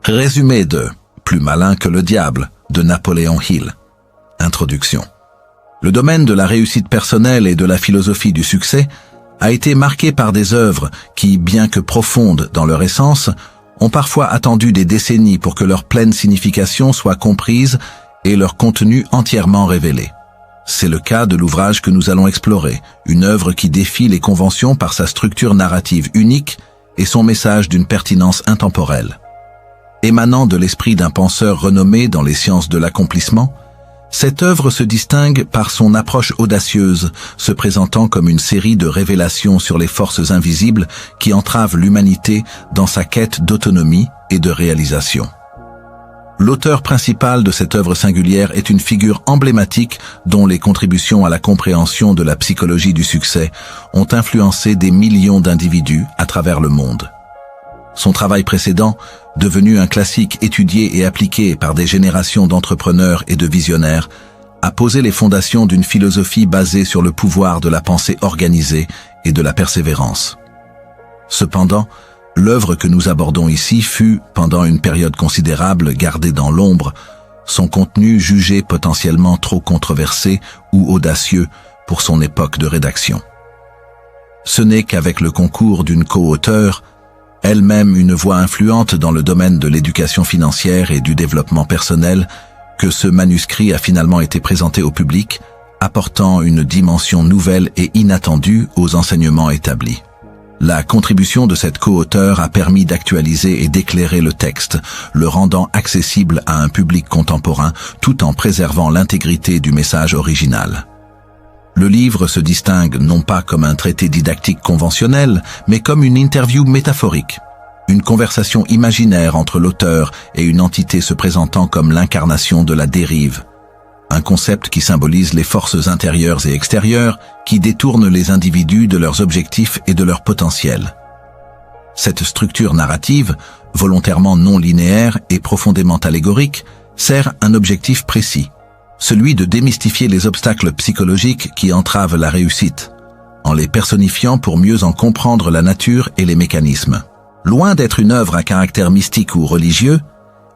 Résumé de Plus malin que le diable de Napoléon Hill. Introduction. Le domaine de la réussite personnelle et de la philosophie du succès a été marqué par des œuvres qui, bien que profondes dans leur essence, ont parfois attendu des décennies pour que leur pleine signification soit comprise et leur contenu entièrement révélé. C'est le cas de l'ouvrage que nous allons explorer, une œuvre qui défie les conventions par sa structure narrative unique et son message d'une pertinence intemporelle. Émanant de l'esprit d'un penseur renommé dans les sciences de l'accomplissement, cette œuvre se distingue par son approche audacieuse, se présentant comme une série de révélations sur les forces invisibles qui entravent l'humanité dans sa quête d'autonomie et de réalisation. L'auteur principal de cette œuvre singulière est une figure emblématique dont les contributions à la compréhension de la psychologie du succès ont influencé des millions d'individus à travers le monde. Son travail précédent, devenu un classique étudié et appliqué par des générations d'entrepreneurs et de visionnaires, a posé les fondations d'une philosophie basée sur le pouvoir de la pensée organisée et de la persévérance. Cependant, l'œuvre que nous abordons ici fut, pendant une période considérable, gardée dans l'ombre, son contenu jugé potentiellement trop controversé ou audacieux pour son époque de rédaction. Ce n'est qu'avec le concours d'une co-auteure, elle-même une voix influente dans le domaine de l'éducation financière et du développement personnel, que ce manuscrit a finalement été présenté au public, apportant une dimension nouvelle et inattendue aux enseignements établis. La contribution de cette co-auteure a permis d'actualiser et d'éclairer le texte, le rendant accessible à un public contemporain tout en préservant l'intégrité du message original. Le livre se distingue non pas comme un traité didactique conventionnel, mais comme une interview métaphorique, une conversation imaginaire entre l'auteur et une entité se présentant comme l'incarnation de la dérive, un concept qui symbolise les forces intérieures et extérieures qui détournent les individus de leurs objectifs et de leur potentiel. Cette structure narrative, volontairement non linéaire et profondément allégorique, sert un objectif précis, celui de démystifier les obstacles psychologiques qui entravent la réussite, en les personnifiant pour mieux en comprendre la nature et les mécanismes. Loin d'être une œuvre à caractère mystique ou religieux,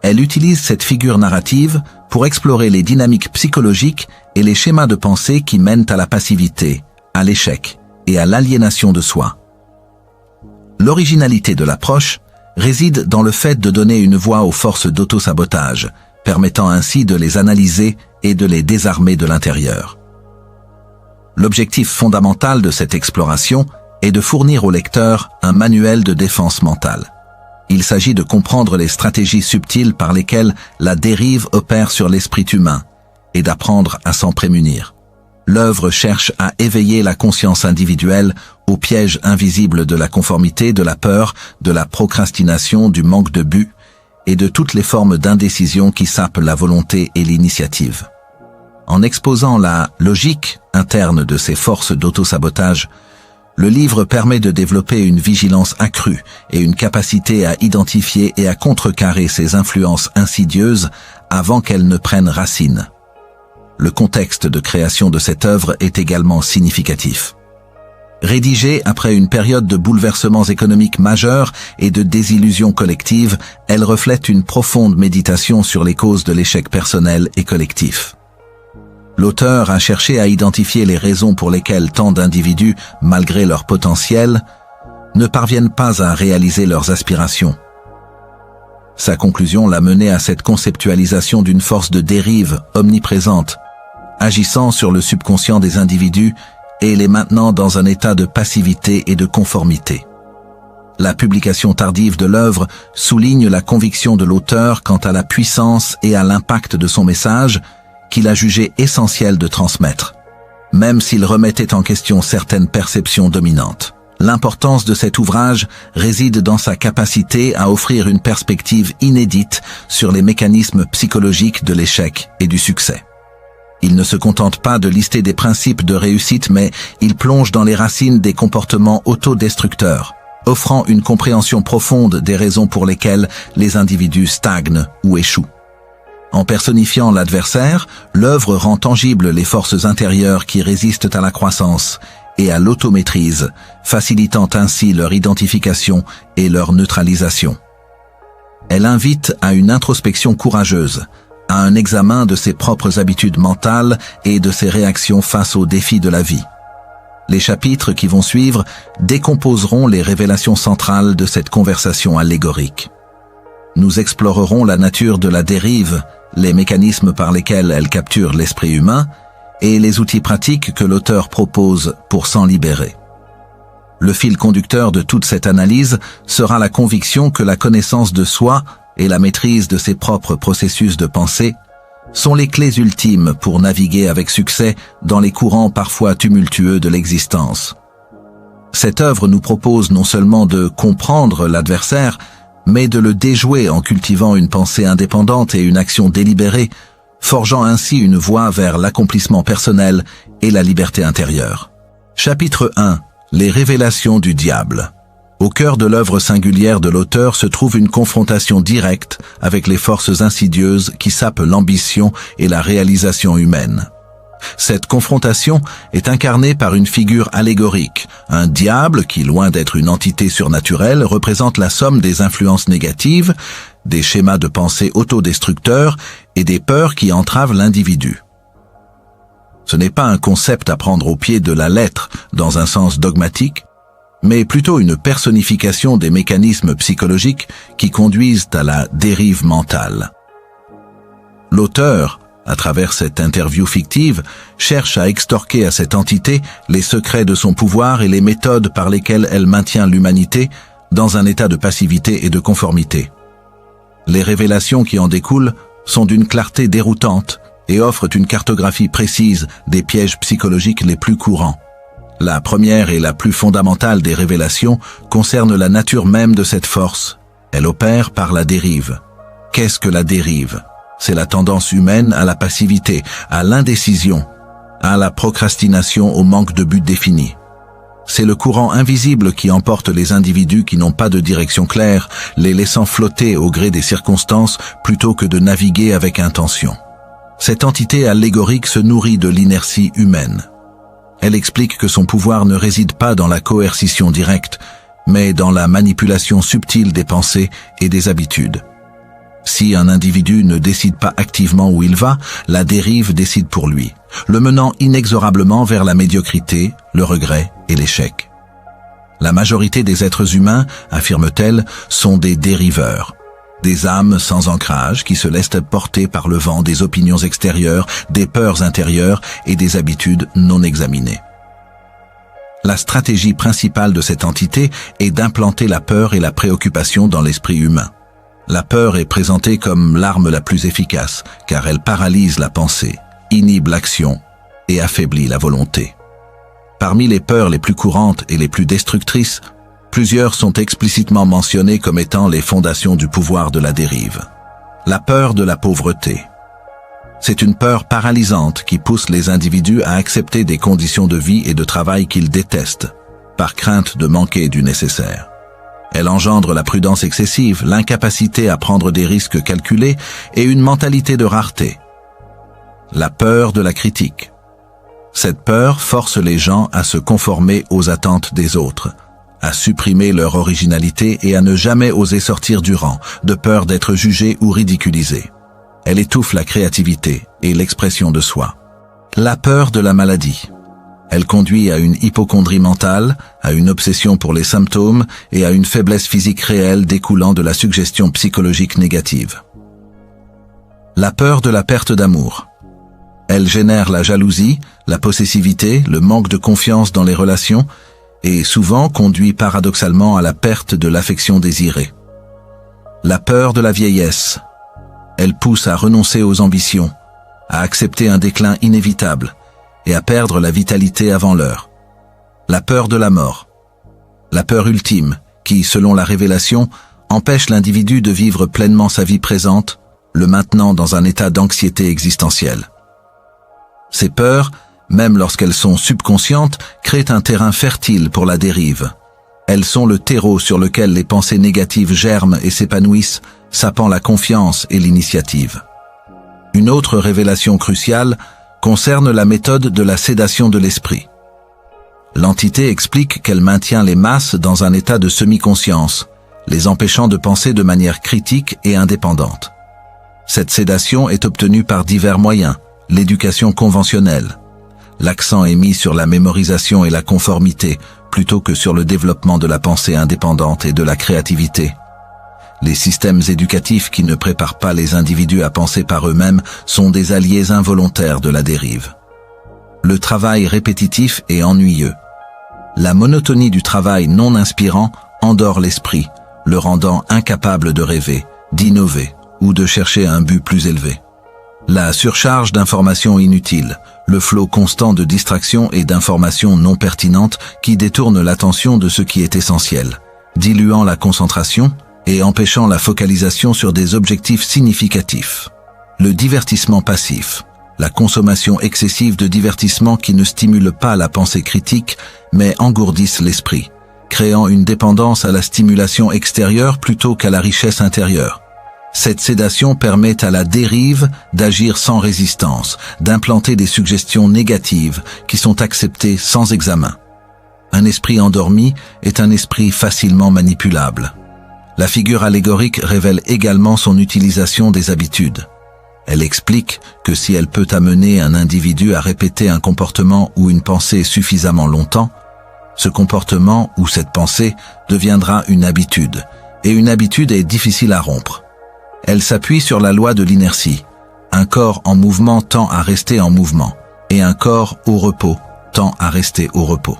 elle utilise cette figure narrative pour explorer les dynamiques psychologiques et les schémas de pensée qui mènent à la passivité, à l'échec et à l'aliénation de soi. L'originalité de l'approche réside dans le fait de donner une voix aux forces d'auto-sabotage, permettant ainsi de les analyser et de les désarmer de l'intérieur. L'objectif fondamental de cette exploration est de fournir au lecteur un manuel de défense mentale. Il s'agit de comprendre les stratégies subtiles par lesquelles la dérive opère sur l'esprit humain et d'apprendre à s'en prémunir. L'œuvre cherche à éveiller la conscience individuelle aux pièges invisibles de la conformité, de la peur, de la procrastination, du manque de but et de toutes les formes d'indécision qui sapent la volonté et l'initiative. En exposant la logique interne de ces forces d'auto-sabotage, le livre permet de développer une vigilance accrue et une capacité à identifier et à contrecarrer ces influences insidieuses avant qu'elles ne prennent racine. Le contexte de création de cette œuvre est également significatif. Rédigée après une période de bouleversements économiques majeurs et de désillusions collectives, elle reflète une profonde méditation sur les causes de l'échec personnel et collectif. L'auteur a cherché à identifier les raisons pour lesquelles tant d'individus, malgré leur potentiel, ne parviennent pas à réaliser leurs aspirations. Sa conclusion l'a mené à cette conceptualisation d'une force de dérive omniprésente, agissant sur le subconscient des individus et les maintenant dans un état de passivité et de conformité. La publication tardive de l'œuvre souligne la conviction de l'auteur quant à la puissance et à l'impact de son message, qu'il a jugé essentiel de transmettre, même s'il remettait en question certaines perceptions dominantes. L'importance de cet ouvrage réside dans sa capacité à offrir une perspective inédite sur les mécanismes psychologiques de l'échec et du succès. Il ne se contente pas de lister des principes de réussite, mais il plonge dans les racines des comportements autodestructeurs, offrant une compréhension profonde des raisons pour lesquelles les individus stagnent ou échouent. En personnifiant l'adversaire, l'œuvre rend tangibles les forces intérieures qui résistent à la croissance et à l'automaîtrise, facilitant ainsi leur identification et leur neutralisation. Elle invite à une introspection courageuse, à un examen de ses propres habitudes mentales et de ses réactions face aux défis de la vie. Les chapitres qui vont suivre décomposeront les révélations centrales de cette conversation allégorique. Nous explorerons la nature de la dérive, les mécanismes par lesquels elle capture l'esprit humain et les outils pratiques que l'auteur propose pour s'en libérer. Le fil conducteur de toute cette analyse sera la conviction que la connaissance de soi et la maîtrise de ses propres processus de pensée sont les clés ultimes pour naviguer avec succès dans les courants parfois tumultueux de l'existence. Cette œuvre nous propose non seulement de comprendre l'adversaire, mais de le déjouer en cultivant une pensée indépendante et une action délibérée, forgeant ainsi une voie vers l'accomplissement personnel et la liberté intérieure. Chapitre 1. Les révélations du diable. Au cœur de l'œuvre singulière de l'auteur se trouve une confrontation directe avec les forces insidieuses qui sapent l'ambition et la réalisation humaine. Cette confrontation est incarnée par une figure allégorique, un diable qui, loin d'être une entité surnaturelle, représente la somme des influences négatives, des schémas de pensée autodestructeurs et des peurs qui entravent l'individu. Ce n'est pas un concept à prendre au pied de la lettre dans un sens dogmatique, mais plutôt une personnification des mécanismes psychologiques qui conduisent à la dérive mentale. L'auteur, à travers cette interview fictive, cherche à extorquer à cette entité les secrets de son pouvoir et les méthodes par lesquelles elle maintient l'humanité dans un état de passivité et de conformité. Les révélations qui en découlent sont d'une clarté déroutante et offrent une cartographie précise des pièges psychologiques les plus courants. La première et la plus fondamentale des révélations concerne la nature même de cette force. Elle opère par la dérive. Qu'est-ce que la dérive? C'est la tendance humaine à la passivité, à l'indécision, à la procrastination, au manque de but défini. C'est le courant invisible qui emporte les individus qui n'ont pas de direction claire, les laissant flotter au gré des circonstances plutôt que de naviguer avec intention. Cette entité allégorique se nourrit de l'inertie humaine. Elle explique que son pouvoir ne réside pas dans la coercition directe, mais dans la manipulation subtile des pensées et des habitudes. Si un individu ne décide pas activement où il va, la dérive décide pour lui, le menant inexorablement vers la médiocrité, le regret et l'échec. La majorité des êtres humains, affirme-t-elle, sont des dériveurs, des âmes sans ancrage qui se laissent porter par le vent des opinions extérieures, des peurs intérieures et des habitudes non examinées. La stratégie principale de cette entité est d'implanter la peur et la préoccupation dans l'esprit humain. La peur est présentée comme l'arme la plus efficace, car elle paralyse la pensée, inhibe l'action et affaiblit la volonté. Parmi les peurs les plus courantes et les plus destructrices, plusieurs sont explicitement mentionnées comme étant les fondations du pouvoir de la dérive. La peur de la pauvreté. C'est une peur paralysante qui pousse les individus à accepter des conditions de vie et de travail qu'ils détestent, par crainte de manquer du nécessaire. Elle engendre la prudence excessive, l'incapacité à prendre des risques calculés et une mentalité de rareté. La peur de la critique. Cette peur force les gens à se conformer aux attentes des autres, à supprimer leur originalité et à ne jamais oser sortir du rang, de peur d'être jugé ou ridiculisé. Elle étouffe la créativité et l'expression de soi. La peur de la maladie. Elle conduit à une hypocondrie mentale, à une obsession pour les symptômes et à une faiblesse physique réelle découlant de la suggestion psychologique négative. La peur de la perte d'amour. Elle génère la jalousie, la possessivité, le manque de confiance dans les relations et souvent conduit paradoxalement à la perte de l'affection désirée. La peur de la vieillesse. Elle pousse à renoncer aux ambitions, à accepter un déclin inévitable et à perdre la vitalité avant l'heure. La peur de la mort. La peur ultime qui, selon la révélation, empêche l'individu de vivre pleinement sa vie présente, le maintenant dans un état d'anxiété existentielle. Ces peurs, même lorsqu'elles sont subconscientes, créent un terrain fertile pour la dérive. Elles sont le terreau sur lequel les pensées négatives germent et s'épanouissent, sapant la confiance et l'initiative. Une autre révélation cruciale concerne la méthode de la sédation de l'esprit. L'entité explique qu'elle maintient les masses dans un état de semi-conscience, les empêchant de penser de manière critique et indépendante. Cette sédation est obtenue par divers moyens, l'éducation conventionnelle. L'accent est mis sur la mémorisation et la conformité, plutôt que sur le développement de la pensée indépendante et de la créativité. Les systèmes éducatifs qui ne préparent pas les individus à penser par eux-mêmes sont des alliés involontaires de la dérive. Le travail répétitif est ennuyeux. La monotonie du travail non inspirant endort l'esprit, le rendant incapable de rêver, d'innover ou de chercher un but plus élevé. La surcharge d'informations inutiles, le flot constant de distractions et d'informations non pertinentes qui détournent l'attention de ce qui est essentiel, diluant la concentration et empêchant la focalisation sur des objectifs significatifs. Le divertissement passif, la consommation excessive de divertissements qui ne stimulent pas la pensée critique mais engourdissent l'esprit, créant une dépendance à la stimulation extérieure plutôt qu'à la richesse intérieure. Cette sédation permet à la dérive d'agir sans résistance, d'implanter des suggestions négatives qui sont acceptées sans examen. Un esprit endormi est un esprit facilement manipulable. La figure allégorique révèle également son utilisation des habitudes. Elle explique que si elle peut amener un individu à répéter un comportement ou une pensée suffisamment longtemps, ce comportement ou cette pensée deviendra une habitude, et une habitude est difficile à rompre. Elle s'appuie sur la loi de l'inertie. Un corps en mouvement tend à rester en mouvement, et un corps au repos tend à rester au repos.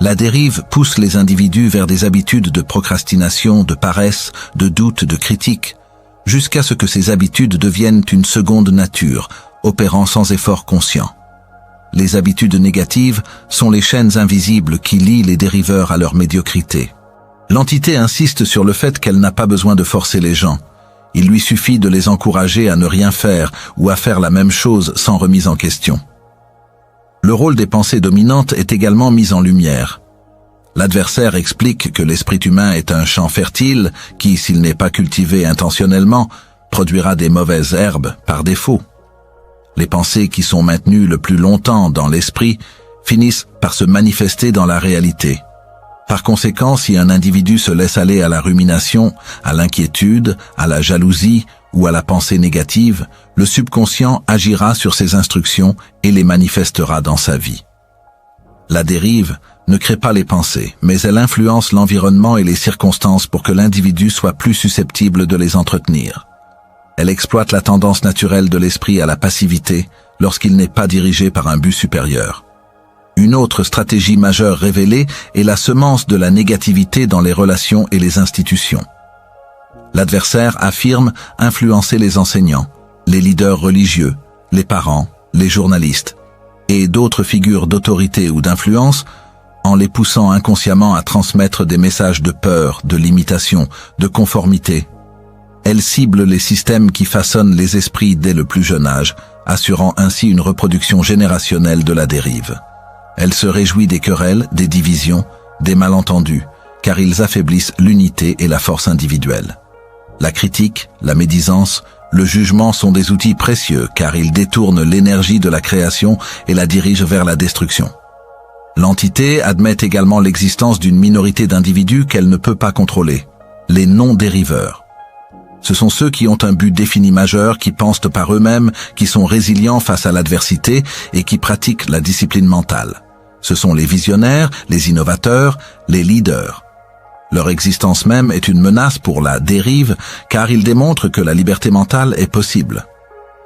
La dérive pousse les individus vers des habitudes de procrastination, de paresse, de doute, de critique, jusqu'à ce que ces habitudes deviennent une seconde nature, opérant sans effort conscient. Les habitudes négatives sont les chaînes invisibles qui lient les dériveurs à leur médiocrité. L'entité insiste sur le fait qu'elle n'a pas besoin de forcer les gens. Il lui suffit de les encourager à ne rien faire ou à faire la même chose sans remise en question. Le rôle des pensées dominantes est également mis en lumière. L'adversaire explique que l'esprit humain est un champ fertile qui, s'il n'est pas cultivé intentionnellement, produira des mauvaises herbes par défaut. Les pensées qui sont maintenues le plus longtemps dans l'esprit finissent par se manifester dans la réalité. Par conséquent, si un individu se laisse aller à la rumination, à l'inquiétude, à la jalousie ou à la pensée négative, le subconscient agira sur ses instructions et les manifestera dans sa vie. La dérive ne crée pas les pensées, mais elle influence l'environnement et les circonstances pour que l'individu soit plus susceptible de les entretenir. Elle exploite la tendance naturelle de l'esprit à la passivité lorsqu'il n'est pas dirigé par un but supérieur. Une autre stratégie majeure révélée est la semence de la négativité dans les relations et les institutions. L'adversaire affirme influencer les enseignants, les leaders religieux, les parents, les journalistes et d'autres figures d'autorité ou d'influence en les poussant inconsciemment à transmettre des messages de peur, de limitation, de conformité. Elle cible les systèmes qui façonnent les esprits dès le plus jeune âge, assurant ainsi une reproduction générationnelle de la dérive. Elle se réjouit des querelles, des divisions, des malentendus, car ils affaiblissent l'unité et la force individuelle. La critique, la médisance, le jugement sont des outils précieux car ils détournent l'énergie de la création et la dirigent vers la destruction. L'entité admet également l'existence d'une minorité d'individus qu'elle ne peut pas contrôler, les non-dériveurs. Ce sont ceux qui ont un but défini majeur, qui pensent par eux-mêmes, qui sont résilients face à l'adversité et qui pratiquent la discipline mentale. Ce sont les visionnaires, les innovateurs, les leaders. Leur existence même est une menace pour la dérive car ils démontrent que la liberté mentale est possible.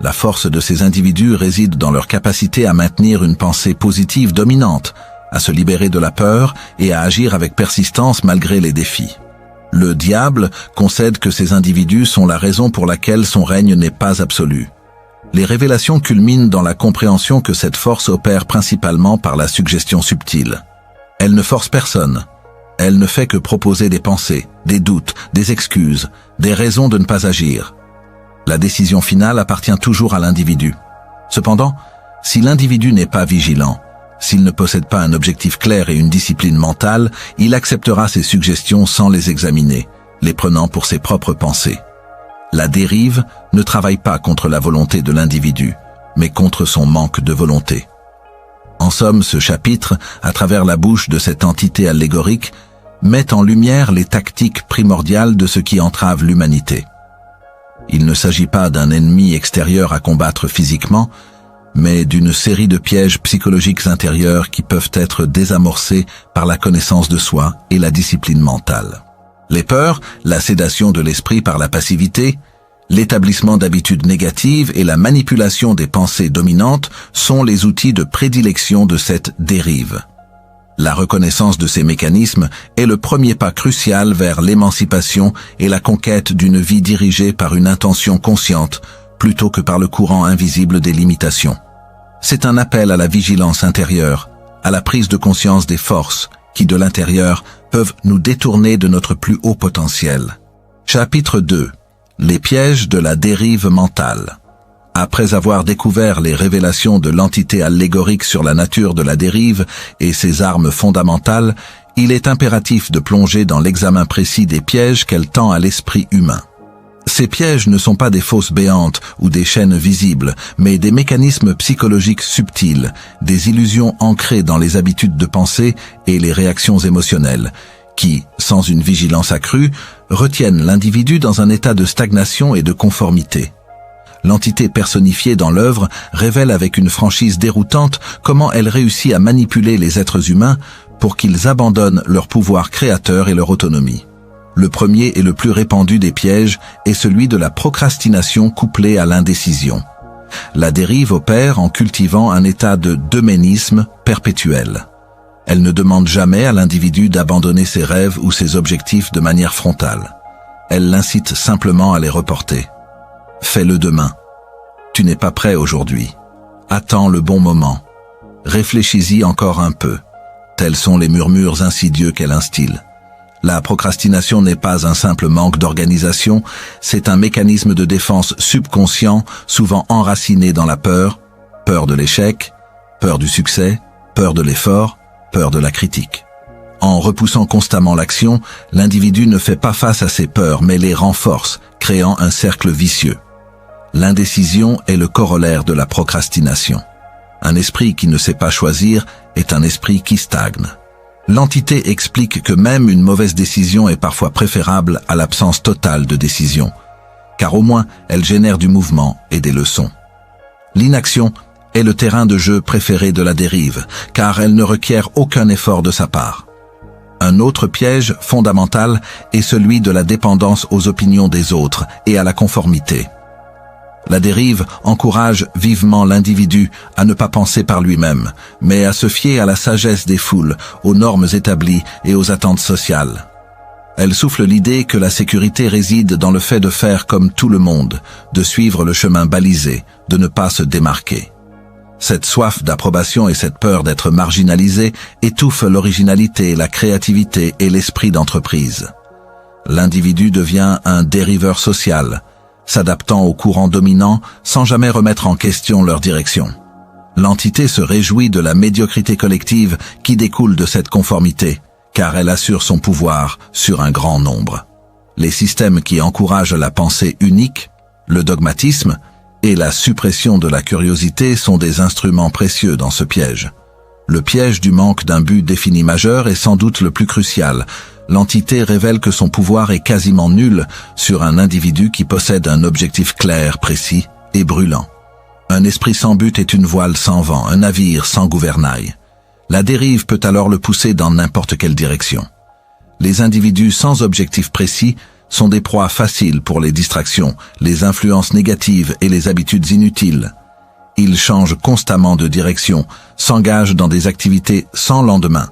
La force de ces individus réside dans leur capacité à maintenir une pensée positive dominante, à se libérer de la peur et à agir avec persistance malgré les défis. Le diable concède que ces individus sont la raison pour laquelle son règne n'est pas absolu. Les révélations culminent dans la compréhension que cette force opère principalement par la suggestion subtile. Elle ne force personne. Elle ne fait que proposer des pensées, des doutes, des excuses, des raisons de ne pas agir. La décision finale appartient toujours à l'individu. Cependant, si l'individu n'est pas vigilant, s'il ne possède pas un objectif clair et une discipline mentale, il acceptera ces suggestions sans les examiner, les prenant pour ses propres pensées. La dérive ne travaille pas contre la volonté de l'individu, mais contre son manque de volonté. En somme, ce chapitre, à travers la bouche de cette entité allégorique, met en lumière les tactiques primordiales de ce qui entrave l'humanité. Il ne s'agit pas d'un ennemi extérieur à combattre physiquement, mais d'une série de pièges psychologiques intérieurs qui peuvent être désamorcés par la connaissance de soi et la discipline mentale. Les peurs, la sédation de l'esprit par la passivité, l'établissement d'habitudes négatives et la manipulation des pensées dominantes sont les outils de prédilection de cette dérive. La reconnaissance de ces mécanismes est le premier pas crucial vers l'émancipation et la conquête d'une vie dirigée par une intention consciente plutôt que par le courant invisible des limitations. C'est un appel à la vigilance intérieure, à la prise de conscience des forces qui, de l'intérieur, peuvent nous détourner de notre plus haut potentiel. Chapitre 2. Les pièges de la dérive mentale. Après avoir découvert les révélations de l'entité allégorique sur la nature de la dérive et ses armes fondamentales, il est impératif de plonger dans l'examen précis des pièges qu'elle tend à l'esprit humain. Ces pièges ne sont pas des fosses béantes ou des chaînes visibles, mais des mécanismes psychologiques subtils, des illusions ancrées dans les habitudes de pensée et les réactions émotionnelles, qui, sans une vigilance accrue, retiennent l'individu dans un état de stagnation et de conformité. L'entité personnifiée dans l'œuvre révèle avec une franchise déroutante comment elle réussit à manipuler les êtres humains pour qu'ils abandonnent leur pouvoir créateur et leur autonomie. Le premier et le plus répandu des pièges est celui de la procrastination couplée à l'indécision. La dérive opère en cultivant un état de deménisme perpétuel. Elle ne demande jamais à l'individu d'abandonner ses rêves ou ses objectifs de manière frontale. Elle l'incite simplement à les reporter. Fais-le demain. Tu n'es pas prêt aujourd'hui. Attends le bon moment. Réfléchis-y encore un peu. Tels sont les murmures insidieux qu'elle instille. La procrastination n'est pas un simple manque d'organisation, c'est un mécanisme de défense subconscient, souvent enraciné dans la peur, peur de l'échec, peur du succès, peur de l'effort, peur de la critique. En repoussant constamment l'action, l'individu ne fait pas face à ses peurs, mais les renforce, créant un cercle vicieux. L'indécision est le corollaire de la procrastination. Un esprit qui ne sait pas choisir est un esprit qui stagne. L'entité explique que même une mauvaise décision est parfois préférable à l'absence totale de décision, car au moins elle génère du mouvement et des leçons. L'inaction est le terrain de jeu préféré de la dérive, car elle ne requiert aucun effort de sa part. Un autre piège fondamental est celui de la dépendance aux opinions des autres et à la conformité. La dérive encourage vivement l'individu à ne pas penser par lui-même, mais à se fier à la sagesse des foules, aux normes établies et aux attentes sociales. Elle souffle l'idée que la sécurité réside dans le fait de faire comme tout le monde, de suivre le chemin balisé, de ne pas se démarquer. Cette soif d'approbation et cette peur d'être marginalisé étouffent l'originalité, la créativité et l'esprit d'entreprise. L'individu devient un dériveur social, s'adaptant aux courants dominants sans jamais remettre en question leur direction. L'entité se réjouit de la médiocrité collective qui découle de cette conformité, car elle assure son pouvoir sur un grand nombre. Les systèmes qui encouragent la pensée unique, le dogmatisme et la suppression de la curiosité sont des instruments précieux dans ce piège. Le piège du manque d'un but défini majeur est sans doute le plus crucial. L'entité révèle que son pouvoir est quasiment nul sur un individu qui possède un objectif clair, précis et brûlant. Un esprit sans but est une voile sans vent, un navire sans gouvernail. La dérive peut alors le pousser dans n'importe quelle direction. Les individus sans objectif précis sont des proies faciles pour les distractions, les influences négatives et les habitudes inutiles. Ils changent constamment de direction, s'engagent dans des activités sans lendemain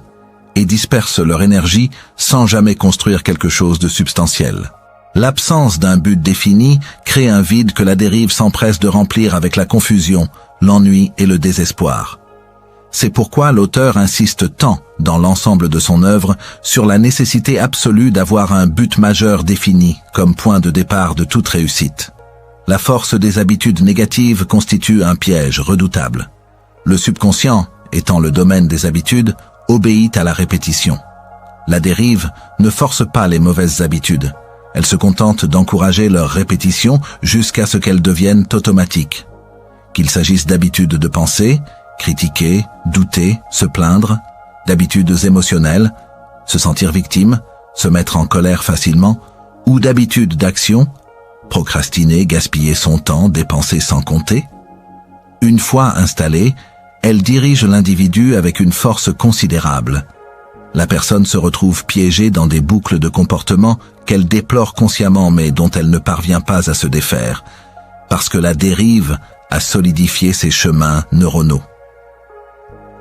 et dispersent leur énergie sans jamais construire quelque chose de substantiel. L'absence d'un but défini crée un vide que la dérive s'empresse de remplir avec la confusion, l'ennui et le désespoir. C'est pourquoi l'auteur insiste tant, dans l'ensemble de son œuvre, sur la nécessité absolue d'avoir un but majeur défini comme point de départ de toute réussite. La force des habitudes négatives constitue un piège redoutable. Le subconscient, étant le domaine des habitudes, obéit à la répétition. La dérive ne force pas les mauvaises habitudes. Elle se contente d'encourager leur répétition jusqu'à ce qu'elles deviennent automatiques. Qu'il s'agisse d'habitudes de pensée, critiquer, douter, se plaindre, d'habitudes émotionnelles, se sentir victime, se mettre en colère facilement, ou d'habitudes d'action, procrastiner, gaspiller son temps, dépenser sans compter. Une fois installée, elle dirige l'individu avec une force considérable. La personne se retrouve piégée dans des boucles de comportement qu'elle déplore consciemment mais dont elle ne parvient pas à se défaire, parce que la dérive a solidifié ses chemins neuronaux.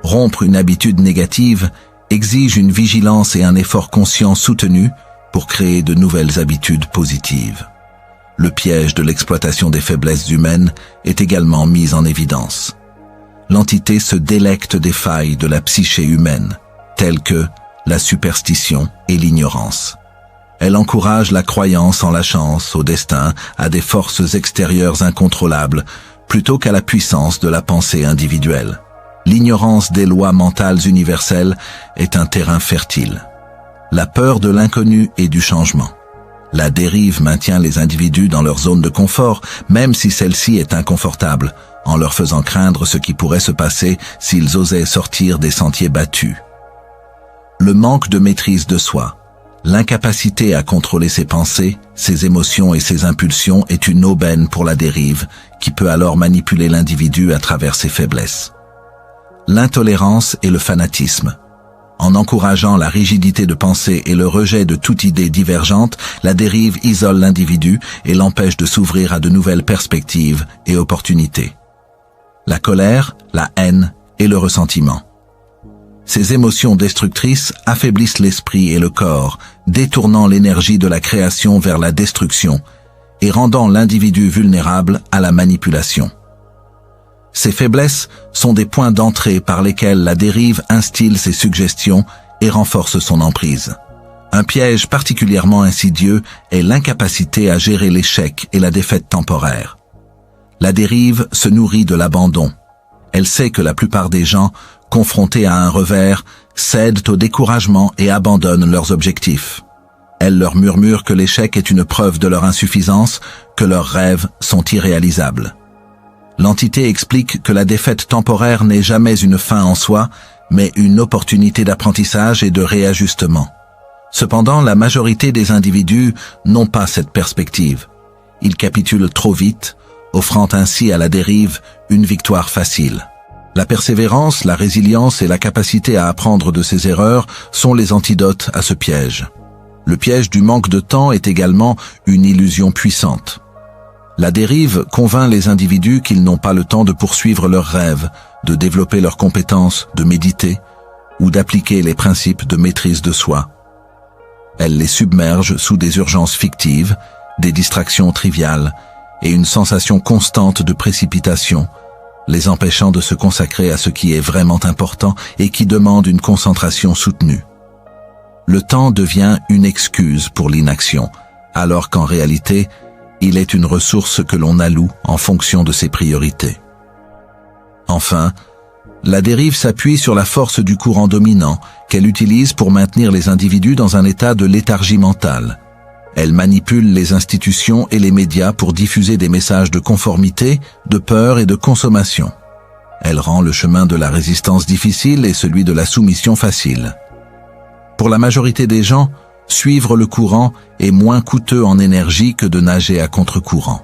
Rompre une habitude négative exige une vigilance et un effort conscient soutenu pour créer de nouvelles habitudes positives. Le piège de l'exploitation des faiblesses humaines est également mis en évidence. L'entité se délecte des failles de la psyché humaine, telles que la superstition et l'ignorance. Elle encourage la croyance en la chance, au destin, à des forces extérieures incontrôlables, plutôt qu'à la puissance de la pensée individuelle. L'ignorance des lois mentales universelles est un terrain fertile. La peur de l'inconnu et du changement. La dérive maintient les individus dans leur zone de confort, même si celle-ci est inconfortable, en leur faisant craindre ce qui pourrait se passer s'ils osaient sortir des sentiers battus. Le manque de maîtrise de soi, l'incapacité à contrôler ses pensées, ses émotions et ses impulsions est une aubaine pour la dérive, qui peut alors manipuler l'individu à travers ses faiblesses. L'intolérance et le fanatisme. En encourageant la rigidité de pensée et le rejet de toute idée divergente, la dérive isole l'individu et l'empêche de s'ouvrir à de nouvelles perspectives et opportunités. La colère, la haine et le ressentiment. Ces émotions destructrices affaiblissent l'esprit et le corps, détournant l'énergie de la création vers la destruction et rendant l'individu vulnérable à la manipulation. Ces faiblesses sont des points d'entrée par lesquels la dérive instille ses suggestions et renforce son emprise. Un piège particulièrement insidieux est l'incapacité à gérer l'échec et la défaite temporaire. La dérive se nourrit de l'abandon. Elle sait que la plupart des gens, confrontés à un revers, cèdent au découragement et abandonnent leurs objectifs. Elle leur murmure que l'échec est une preuve de leur insuffisance, que leurs rêves sont irréalisables. L'entité explique que la défaite temporaire n'est jamais une fin en soi, mais une opportunité d'apprentissage et de réajustement. Cependant, la majorité des individus n'ont pas cette perspective. Ils capitulent trop vite, offrant ainsi à la dérive une victoire facile. La persévérance, la résilience et la capacité à apprendre de ses erreurs sont les antidotes à ce piège. Le piège du manque de temps est également une illusion puissante. La dérive convainc les individus qu'ils n'ont pas le temps de poursuivre leurs rêves, de développer leurs compétences, de méditer ou d'appliquer les principes de maîtrise de soi. Elle les submerge sous des urgences fictives, des distractions triviales et une sensation constante de précipitation, les empêchant de se consacrer à ce qui est vraiment important et qui demande une concentration soutenue. Le temps devient une excuse pour l'inaction, alors qu'en réalité, il est une ressource que l'on alloue en fonction de ses priorités. Enfin, la dérive s'appuie sur la force du courant dominant qu'elle utilise pour maintenir les individus dans un état de léthargie mentale. Elle manipule les institutions et les médias pour diffuser des messages de conformité, de peur et de consommation. Elle rend le chemin de la résistance difficile et celui de la soumission facile. Pour la majorité des gens, suivre le courant est moins coûteux en énergie que de nager à contre-courant.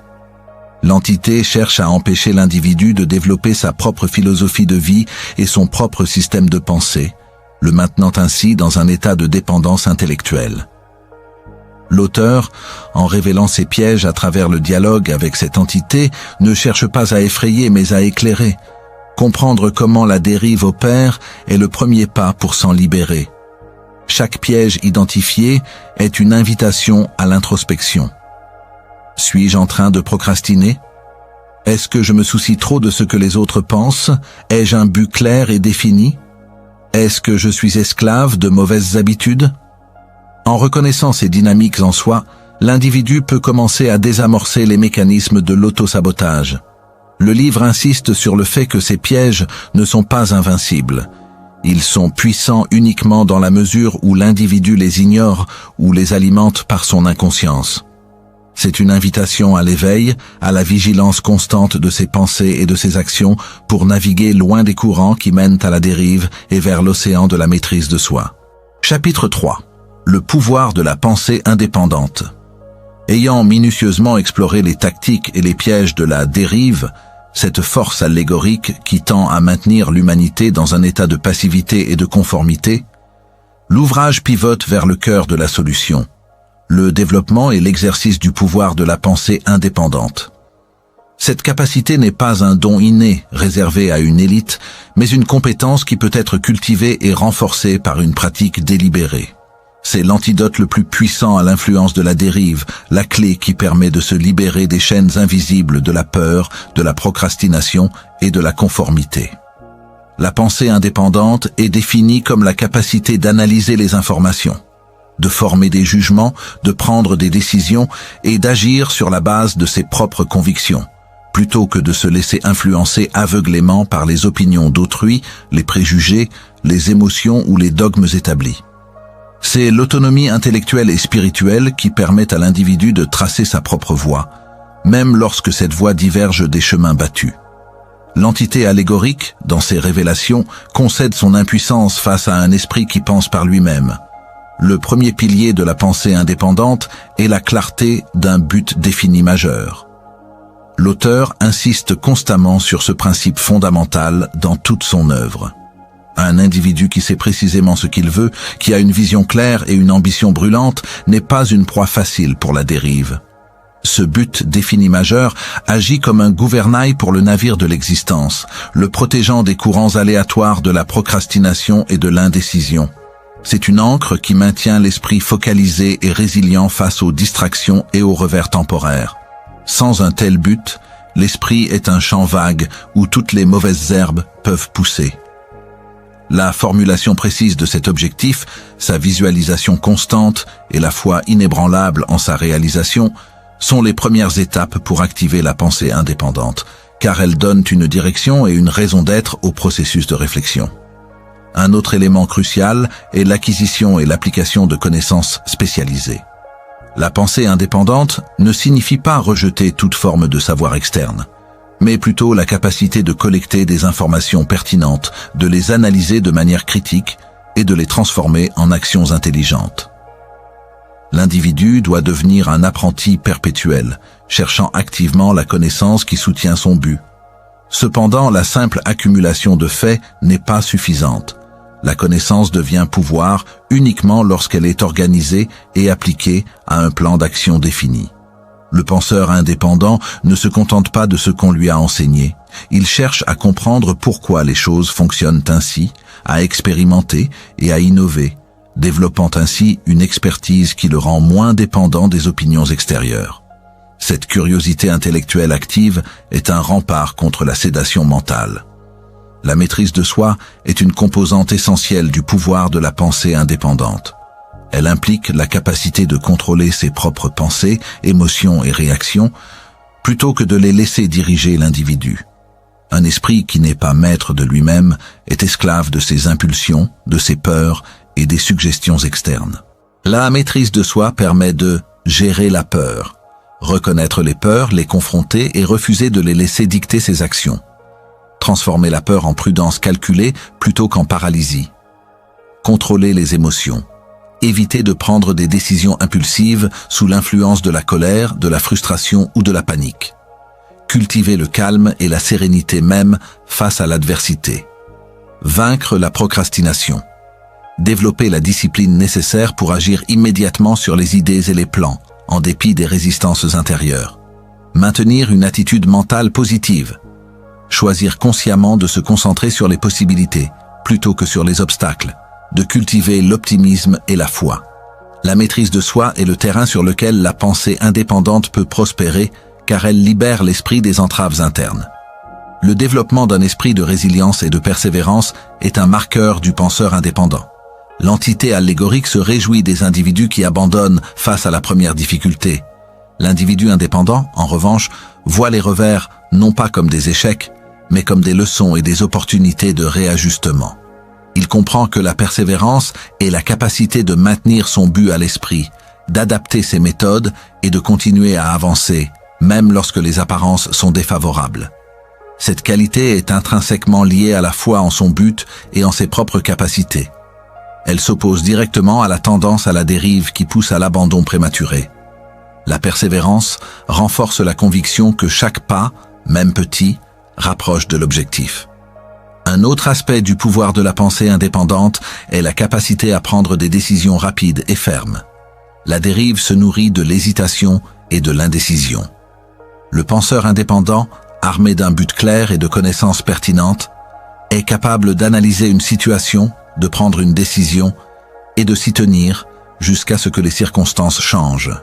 L'entité cherche à empêcher l'individu de développer sa propre philosophie de vie et son propre système de pensée, le maintenant ainsi dans un état de dépendance intellectuelle. L'auteur, en révélant ses pièges à travers le dialogue avec cette entité, ne cherche pas à effrayer mais à éclairer. Comprendre comment la dérive opère est le premier pas pour s'en libérer. Chaque piège identifié est une invitation à l'introspection. Suis-je en train de procrastiner? Est-ce que je me soucie trop de ce que les autres pensent? Ai-je un but clair et défini? Est-ce que je suis esclave de mauvaises habitudes? En reconnaissant ces dynamiques en soi, l'individu peut commencer à désamorcer les mécanismes de l'autosabotage. Le livre insiste sur le fait que ces pièges ne sont pas invincibles. Ils sont puissants uniquement dans la mesure où l'individu les ignore ou les alimente par son inconscience. C'est une invitation à l'éveil, à la vigilance constante de ses pensées et de ses actions pour naviguer loin des courants qui mènent à la dérive et vers l'océan de la maîtrise de soi. Chapitre 3. le pouvoir de la pensée indépendante. Ayant minutieusement exploré les tactiques et les pièges de la dérive, cette force allégorique qui tend à maintenir l'humanité dans un état de passivité et de conformité, l'ouvrage pivote vers le cœur de la solution, le développement et l'exercice du pouvoir de la pensée indépendante. Cette capacité n'est pas un don inné réservé à une élite, mais une compétence qui peut être cultivée et renforcée par une pratique délibérée. C'est l'antidote le plus puissant à l'influence de la dérive, la clé qui permet de se libérer des chaînes invisibles de la peur, de la procrastination et de la conformité. La pensée indépendante est définie comme la capacité d'analyser les informations, de former des jugements, de prendre des décisions et d'agir sur la base de ses propres convictions, plutôt que de se laisser influencer aveuglément par les opinions d'autrui, les préjugés, les émotions ou les dogmes établis. C'est l'autonomie intellectuelle et spirituelle qui permet à l'individu de tracer sa propre voie, même lorsque cette voie diverge des chemins battus. L'entité allégorique, dans ses révélations, concède son impuissance face à un esprit qui pense par lui-même. Le premier pilier de la pensée indépendante est la clarté d'un but défini majeur. L'auteur insiste constamment sur ce principe fondamental dans toute son œuvre. Un individu qui sait précisément ce qu'il veut, qui a une vision claire et une ambition brûlante, n'est pas une proie facile pour la dérive. Ce but défini majeur agit comme un gouvernail pour le navire de l'existence, le protégeant des courants aléatoires de la procrastination et de l'indécision. C'est une ancre qui maintient l'esprit focalisé et résilient face aux distractions et aux revers temporaires. Sans un tel but, l'esprit est un champ vague où toutes les mauvaises herbes peuvent pousser. La formulation précise de cet objectif, sa visualisation constante et la foi inébranlable en sa réalisation sont les premières étapes pour activer la pensée indépendante, car elles donnent une direction et une raison d'être au processus de réflexion. Un autre élément crucial est l'acquisition et l'application de connaissances spécialisées. La pensée indépendante ne signifie pas rejeter toute forme de savoir externe, mais plutôt la capacité de collecter des informations pertinentes, de les analyser de manière critique et de les transformer en actions intelligentes. L'individu doit devenir un apprenti perpétuel, cherchant activement la connaissance qui soutient son but. Cependant, la simple accumulation de faits n'est pas suffisante. La connaissance devient pouvoir uniquement lorsqu'elle est organisée et appliquée à un plan d'action défini. Le penseur indépendant ne se contente pas de ce qu'on lui a enseigné. Il cherche à comprendre pourquoi les choses fonctionnent ainsi, à expérimenter et à innover, développant ainsi une expertise qui le rend moins dépendant des opinions extérieures. Cette curiosité intellectuelle active est un rempart contre la sédation mentale. La maîtrise de soi est une composante essentielle du pouvoir de la pensée indépendante. Elle implique la capacité de contrôler ses propres pensées, émotions et réactions, plutôt que de les laisser diriger l'individu. Un esprit qui n'est pas maître de lui-même est esclave de ses impulsions, de ses peurs et des suggestions externes. La maîtrise de soi permet de gérer la peur, reconnaître les peurs, les confronter et refuser de les laisser dicter ses actions. Transformer la peur en prudence calculée plutôt qu'en paralysie. Contrôler les émotions. Éviter de prendre des décisions impulsives sous l'influence de la colère, de la frustration ou de la panique. Cultiver le calme et la sérénité même face à l'adversité. Vaincre la procrastination. Développer la discipline nécessaire pour agir immédiatement sur les idées et les plans, en dépit des résistances intérieures. Maintenir une attitude mentale positive. Choisir consciemment de se concentrer sur les possibilités, plutôt que sur les obstacles. De cultiver l'optimisme et la foi. La maîtrise de soi est le terrain sur lequel la pensée indépendante peut prospérer, car elle libère l'esprit des entraves internes. Le développement d'un esprit de résilience et de persévérance est un marqueur du penseur indépendant. L'entité allégorique se réjouit des individus qui abandonnent face à la première difficulté. L'individu indépendant, en revanche, voit les revers non pas comme des échecs, mais comme des leçons et des opportunités de réajustement. Il comprend que la persévérance est la capacité de maintenir son but à l'esprit, d'adapter ses méthodes et de continuer à avancer, même lorsque les apparences sont défavorables. Cette qualité est intrinsèquement liée à la foi en son but et en ses propres capacités. Elle s'oppose directement à la tendance à la dérive qui pousse à l'abandon prématuré. La persévérance renforce la conviction que chaque pas, même petit, rapproche de l'objectif. Un autre aspect du pouvoir de la pensée indépendante est la capacité à prendre des décisions rapides et fermes. La dérive se nourrit de l'hésitation et de l'indécision. Le penseur indépendant, armé d'un but clair et de connaissances pertinentes, est capable d'analyser une situation, de prendre une décision et de s'y tenir jusqu'à ce que les circonstances changent.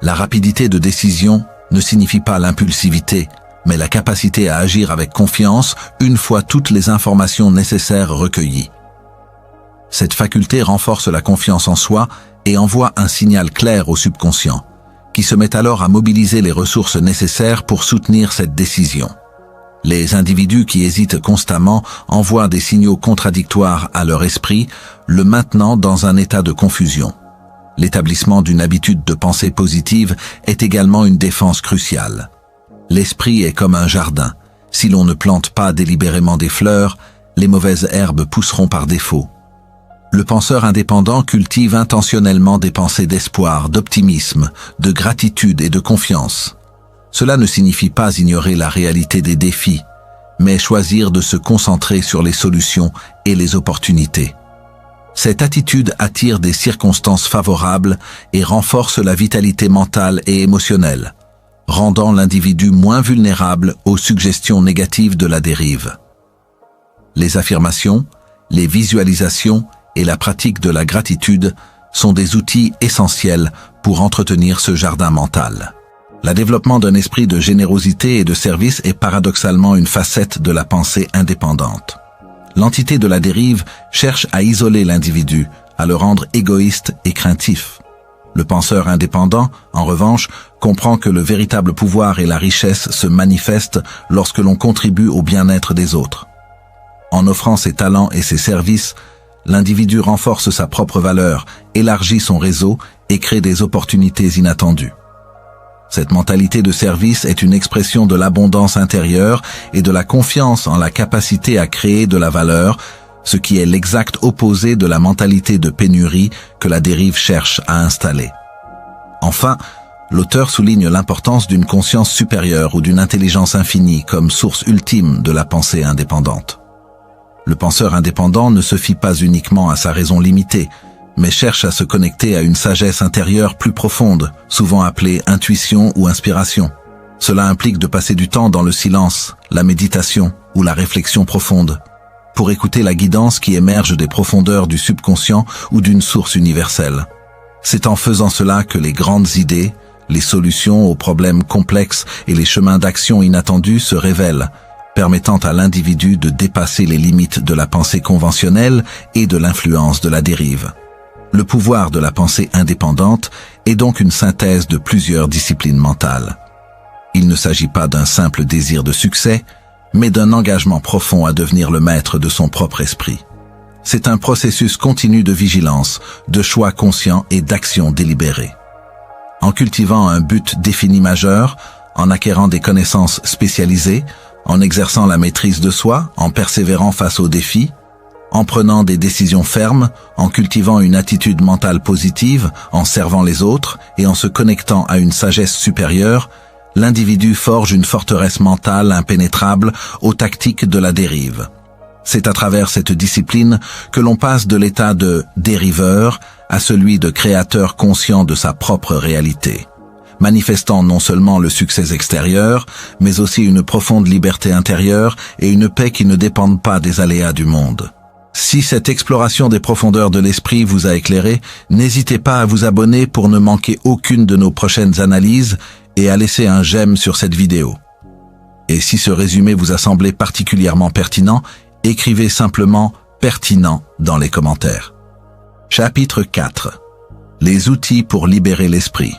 La rapidité de décision ne signifie pas l'impulsivité, mais la capacité à agir avec confiance une fois toutes les informations nécessaires recueillies. Cette faculté renforce la confiance en soi et envoie un signal clair au subconscient, qui se met alors à mobiliser les ressources nécessaires pour soutenir cette décision. Les individus qui hésitent constamment envoient des signaux contradictoires à leur esprit, le maintenant dans un état de confusion. L'établissement d'une habitude de pensée positive est également une défense cruciale. L'esprit est comme un jardin. Si l'on ne plante pas délibérément des fleurs, les mauvaises herbes pousseront par défaut. Le penseur indépendant cultive intentionnellement des pensées d'espoir, d'optimisme, de gratitude et de confiance. Cela ne signifie pas ignorer la réalité des défis, mais choisir de se concentrer sur les solutions et les opportunités. Cette attitude attire des circonstances favorables et renforce la vitalité mentale et émotionnelle, rendant l'individu moins vulnérable aux suggestions négatives de la dérive. Les affirmations, les visualisations et la pratique de la gratitude sont des outils essentiels pour entretenir ce jardin mental. Le développement d'un esprit de générosité et de service est paradoxalement une facette de la pensée indépendante. L'entité de la dérive cherche à isoler l'individu, à le rendre égoïste et craintif. Le penseur indépendant, en revanche, comprend que le véritable pouvoir et la richesse se manifestent lorsque l'on contribue au bien-être des autres. En offrant ses talents et ses services, l'individu renforce sa propre valeur, élargit son réseau et crée des opportunités inattendues. Cette mentalité de service est une expression de l'abondance intérieure et de la confiance en la capacité à créer de la valeur, ce qui est l'exact opposé de la mentalité de pénurie que la dérive cherche à installer. Enfin, l'auteur souligne l'importance d'une conscience supérieure ou d'une intelligence infinie comme source ultime de la pensée indépendante. Le penseur indépendant ne se fie pas uniquement à sa raison limitée, mais cherche à se connecter à une sagesse intérieure plus profonde, souvent appelée intuition ou inspiration. Cela implique de passer du temps dans le silence, la méditation ou la réflexion profonde, pour écouter la guidance qui émerge des profondeurs du subconscient ou d'une source universelle. C'est en faisant cela que les grandes idées, les solutions aux problèmes complexes et les chemins d'action inattendus se révèlent, permettant à l'individu de dépasser les limites de la pensée conventionnelle et de l'influence de la dérive. Le pouvoir de la pensée indépendante est donc une synthèse de plusieurs disciplines mentales. Il ne s'agit pas d'un simple désir de succès, mais d'un engagement profond à devenir le maître de son propre esprit. C'est un processus continu de vigilance, de choix conscients et d'action délibérée. En cultivant un but défini majeur, en acquérant des connaissances spécialisées, en exerçant la maîtrise de soi, en persévérant face aux défis, en prenant des décisions fermes, en cultivant une attitude mentale positive, en servant les autres et en se connectant à une sagesse supérieure, l'individu forge une forteresse mentale impénétrable aux tactiques de la dérive. C'est à travers cette discipline que l'on passe de l'état de dériveur à celui de créateur conscient de sa propre réalité, manifestant non seulement le succès extérieur, mais aussi une profonde liberté intérieure et une paix qui ne dépendent pas des aléas du monde. Si cette exploration des profondeurs de l'esprit vous a éclairé, n'hésitez pas à vous abonner pour ne manquer aucune de nos prochaines analyses et à laisser un j'aime sur cette vidéo. Et si ce résumé vous a semblé particulièrement pertinent, écrivez simplement « pertinent » dans les commentaires. Chapitre 4. Les outils pour libérer l'esprit.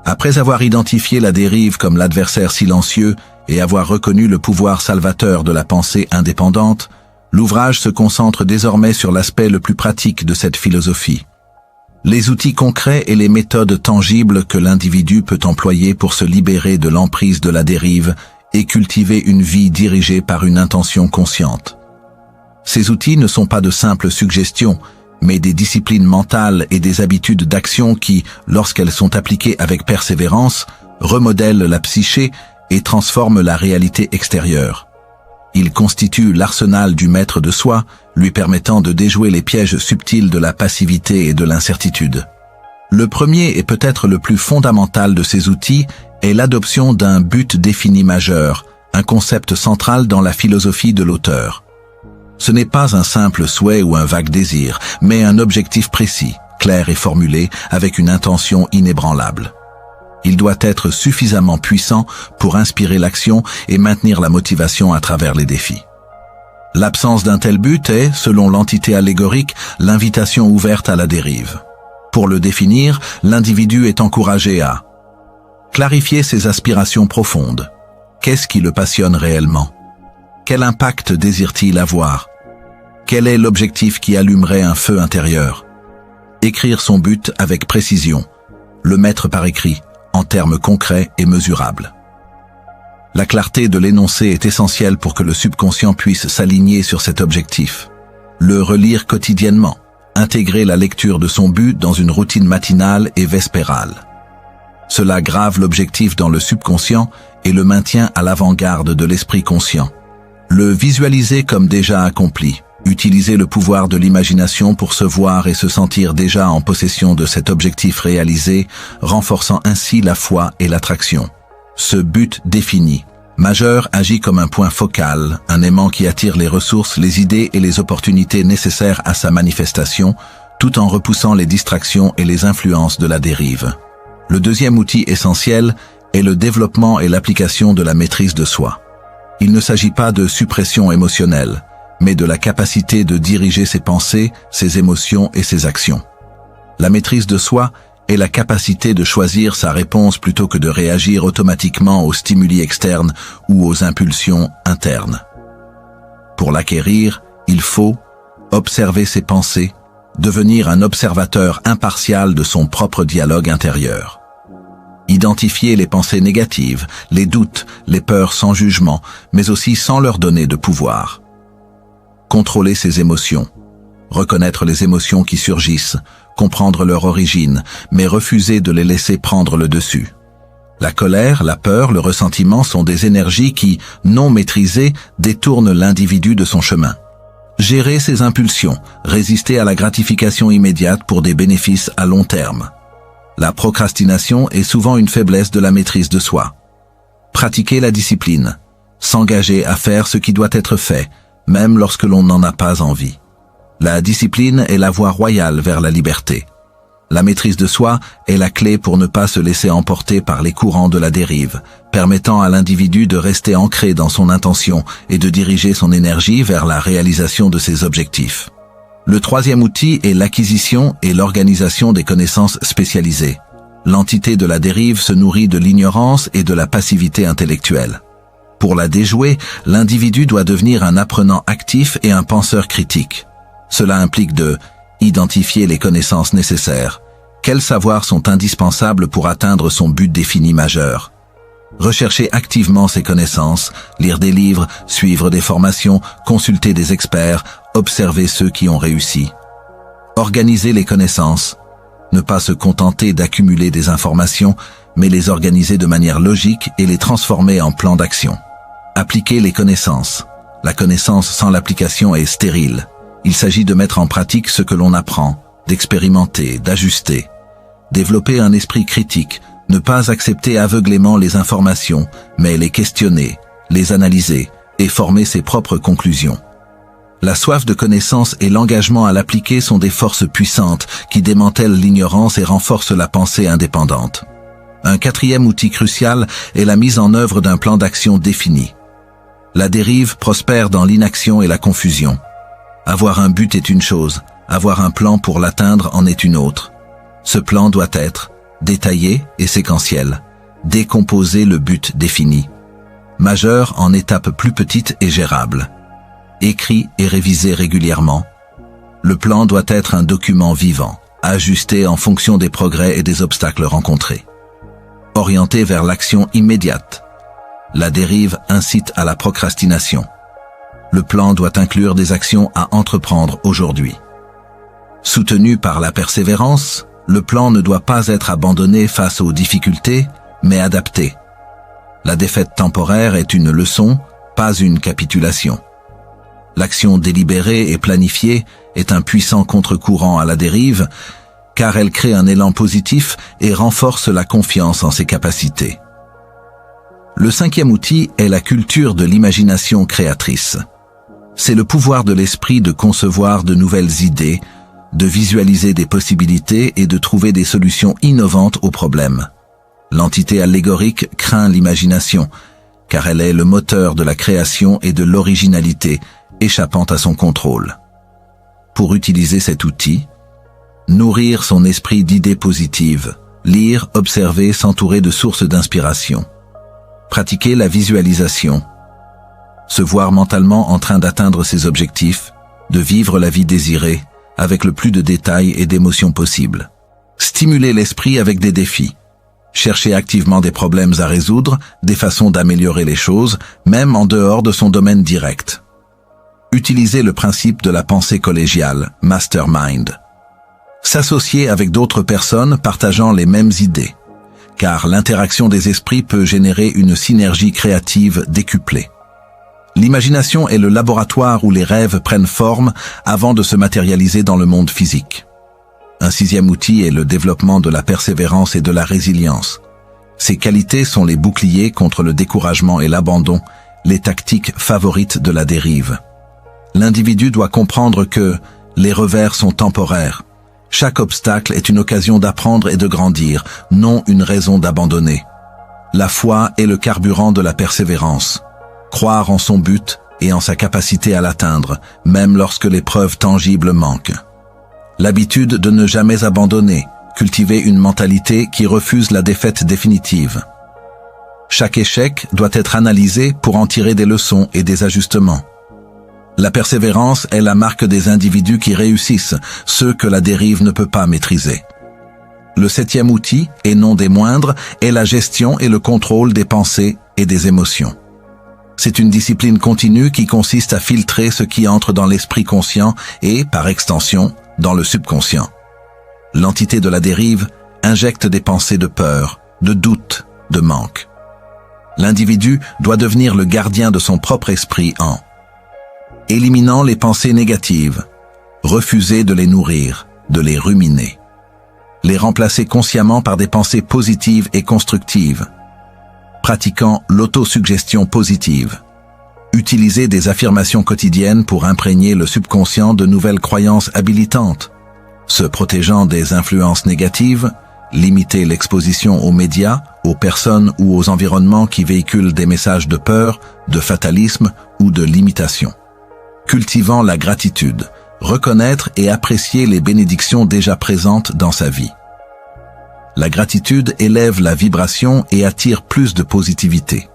Après avoir identifié la dérive comme l'adversaire silencieux et avoir reconnu le pouvoir salvateur de la pensée indépendante, l'ouvrage se concentre désormais sur l'aspect le plus pratique de cette philosophie. Les outils concrets et les méthodes tangibles que l'individu peut employer pour se libérer de l'emprise de la dérive et cultiver une vie dirigée par une intention consciente. Ces outils ne sont pas de simples suggestions, mais des disciplines mentales et des habitudes d'action qui, lorsqu'elles sont appliquées avec persévérance, remodèlent la psyché et transforment la réalité extérieure. Ils constituent l'arsenal du maître de soi, lui permettant de déjouer les pièges subtils de la passivité et de l'incertitude. Le premier et peut-être le plus fondamental de ces outils est l'adoption d'un but défini majeur, un concept central dans la philosophie de l'auteur. Ce n'est pas un simple souhait ou un vague désir, mais un objectif précis, clair et formulé, avec une intention inébranlable. Il doit être suffisamment puissant pour inspirer l'action et maintenir la motivation à travers les défis. L'absence d'un tel but est, selon l'entité allégorique, l'invitation ouverte à la dérive. Pour le définir, l'individu est encouragé à clarifier ses aspirations profondes. Qu'est-ce qui le passionne réellement? Quel impact désire-t-il avoir? Quel est l'objectif qui allumerait un feu intérieur? Écrire son but avec précision. Le mettre par écrit, en termes concrets et mesurables. La clarté de l'énoncé est essentielle pour que le subconscient puisse s'aligner sur cet objectif. Le relire quotidiennement. Intégrer la lecture de son but dans une routine matinale et vespérale. Cela grave l'objectif dans le subconscient et le maintient à l'avant-garde de l'esprit conscient. Le visualiser comme déjà accompli. Utiliser le pouvoir de l'imagination pour se voir et se sentir déjà en possession de cet objectif réalisé, renforçant ainsi la foi et l'attraction. Ce but défini, majeur, agit comme un point focal, un aimant qui attire les ressources, les idées et les opportunités nécessaires à sa manifestation, tout en repoussant les distractions et les influences de la dérive. Le deuxième outil essentiel est le développement et l'application de la maîtrise de soi. Il ne s'agit pas de suppression émotionnelle, mais de la capacité de diriger ses pensées, ses émotions et ses actions. La maîtrise de soi est la capacité de choisir sa réponse plutôt que de réagir automatiquement aux stimuli externes ou aux impulsions internes. Pour l'acquérir, il faut observer ses pensées, devenir un observateur impartial de son propre dialogue intérieur. Identifier les pensées négatives, les doutes, les peurs sans jugement, mais aussi sans leur donner de pouvoir. Contrôler ses émotions. Reconnaître les émotions qui surgissent, comprendre leur origine, mais refuser de les laisser prendre le dessus. La colère, la peur, le ressentiment sont des énergies qui, non maîtrisées, détournent l'individu de son chemin. Gérer ses impulsions, résister à la gratification immédiate pour des bénéfices à long terme. La procrastination est souvent une faiblesse de la maîtrise de soi. Pratiquer la discipline. S'engager à faire ce qui doit être fait, même lorsque l'on n'en a pas envie. La discipline est la voie royale vers la liberté. La maîtrise de soi est la clé pour ne pas se laisser emporter par les courants de la dérive, permettant à l'individu de rester ancré dans son intention et de diriger son énergie vers la réalisation de ses objectifs. Le troisième outil est l'acquisition et l'organisation des connaissances spécialisées. L'entité de la dérive se nourrit de l'ignorance et de la passivité intellectuelle. Pour la déjouer, l'individu doit devenir un apprenant actif et un penseur critique. Cela implique de identifier les connaissances nécessaires. Quels savoirs sont indispensables pour atteindre son but défini majeur? Rechercher activement ces connaissances, lire des livres, suivre des formations, consulter des experts, observer ceux qui ont réussi. Organiser les connaissances. Ne pas se contenter d'accumuler des informations, mais les organiser de manière logique et les transformer en plan d'action. Appliquer les connaissances. La connaissance sans l'application est stérile. Il s'agit de mettre en pratique ce que l'on apprend, d'expérimenter, d'ajuster. Développer un esprit critique, ne pas accepter aveuglément les informations, mais les questionner, les analyser et former ses propres conclusions. La soif de connaissance et l'engagement à l'appliquer sont des forces puissantes qui démantèlent l'ignorance et renforcent la pensée indépendante. Un quatrième outil crucial est la mise en œuvre d'un plan d'action défini. La dérive prospère dans l'inaction et la confusion. Avoir un but est une chose, avoir un plan pour l'atteindre en est une autre. Ce plan doit être détaillé et séquentiel, décomposer le but défini. Majeur en étapes plus petites et gérables. Écrit et révisé régulièrement. Le plan doit être un document vivant, ajusté en fonction des progrès et des obstacles rencontrés. Orienté vers l'action immédiate. La dérive incite à la procrastination. le plan doit inclure des actions à entreprendre aujourd'hui. Soutenu par la persévérance, le plan ne doit pas être abandonné face aux difficultés, mais adapté. La défaite temporaire est une leçon, pas une capitulation. L'action délibérée et planifiée est un puissant contre-courant à la dérive, car elle crée un élan positif et renforce la confiance en ses capacités. Le 5e outil est la culture de l'imagination créatrice. C'est le pouvoir de l'esprit de concevoir de nouvelles idées, de visualiser des possibilités et de trouver des solutions innovantes aux problèmes. L'entité allégorique craint l'imagination, car elle est le moteur de la création et de l'originalité, échappant à son contrôle. Pour utiliser cet outil, nourrir son esprit d'idées positives, lire, observer, s'entourer de sources d'inspiration. Pratiquer la visualisation. Se voir mentalement en train d'atteindre ses objectifs, de vivre la vie désirée, avec le plus de détails et d'émotions possibles. Stimuler l'esprit avec des défis. Chercher activement des problèmes à résoudre, des façons d'améliorer les choses, même en dehors de son domaine direct. Utiliser le principe de la pensée collégiale, mastermind. S'associer avec d'autres personnes partageant les mêmes idées, car l'interaction des esprits peut générer une synergie créative décuplée. L'imagination est le laboratoire où les rêves prennent forme avant de se matérialiser dans le monde physique. Un 6e outil est le développement de la persévérance et de la résilience. Ces qualités sont les boucliers contre le découragement et l'abandon, les tactiques favorites de la dérive. L'individu doit comprendre que les revers sont temporaires. Chaque obstacle est une occasion d'apprendre et de grandir, non une raison d'abandonner. La foi est le carburant de la persévérance. Croire en son but et en sa capacité à l'atteindre, même lorsque les preuves tangibles manquent. L'habitude de ne jamais abandonner, cultiver une mentalité qui refuse la défaite définitive. Chaque échec doit être analysé pour en tirer des leçons et des ajustements. La persévérance est la marque des individus qui réussissent, ceux que la dérive ne peut pas maîtriser. Le 7e outil, et non des moindres, est la gestion et le contrôle des pensées et des émotions. C'est une discipline continue qui consiste à filtrer ce qui entre dans l'esprit conscient et, par extension, dans le subconscient. L'entité de la dérive injecte des pensées de peur, de doute, de manque. L'individu doit devenir le gardien de son propre esprit en éliminant les pensées négatives, refuser de les nourrir, de les ruminer. Les remplacer consciemment par des pensées positives et constructives. Pratiquant l'autosuggestion positive. Utiliser des affirmations quotidiennes pour imprégner le subconscient de nouvelles croyances habilitantes. Se protégeant des influences négatives, limiter l'exposition aux médias, aux personnes ou aux environnements qui véhiculent des messages de peur, de fatalisme ou de limitation. Cultivant la gratitude, reconnaître et apprécier les bénédictions déjà présentes dans sa vie. La gratitude élève la vibration et attire plus de positivité.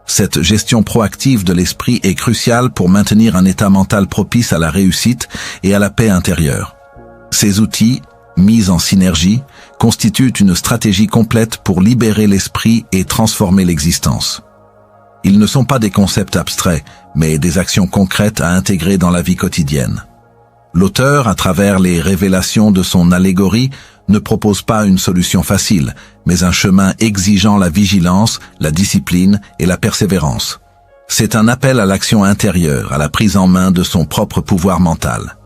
Cette gestion proactive de l'esprit est cruciale pour maintenir un état mental propice à la réussite et à la paix intérieure. Ces outils, mis en synergie, constituent une stratégie complète pour libérer l'esprit et transformer l'existence. Ils ne sont pas des concepts abstraits, mais des actions concrètes à intégrer dans la vie quotidienne. L'auteur, à travers les révélations de son allégorie, ne propose pas une solution facile, mais un chemin exigeant la vigilance, la discipline et la persévérance. C'est un appel à l'action intérieure, à la prise en main de son propre pouvoir mental.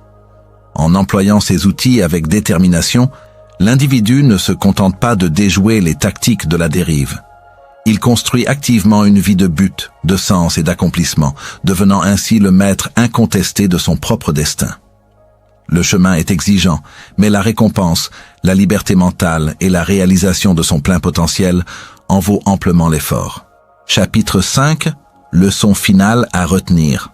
En employant ces outils avec détermination, l'individu ne se contente pas de déjouer les tactiques de la dérive. Il construit activement une vie de but, de sens et d'accomplissement, devenant ainsi le maître incontesté de son propre destin. Le chemin est exigeant, mais la récompense, la liberté mentale et la réalisation de son plein potentiel en vaut amplement l'effort. Chapitre 5. Leçon finale à retenir.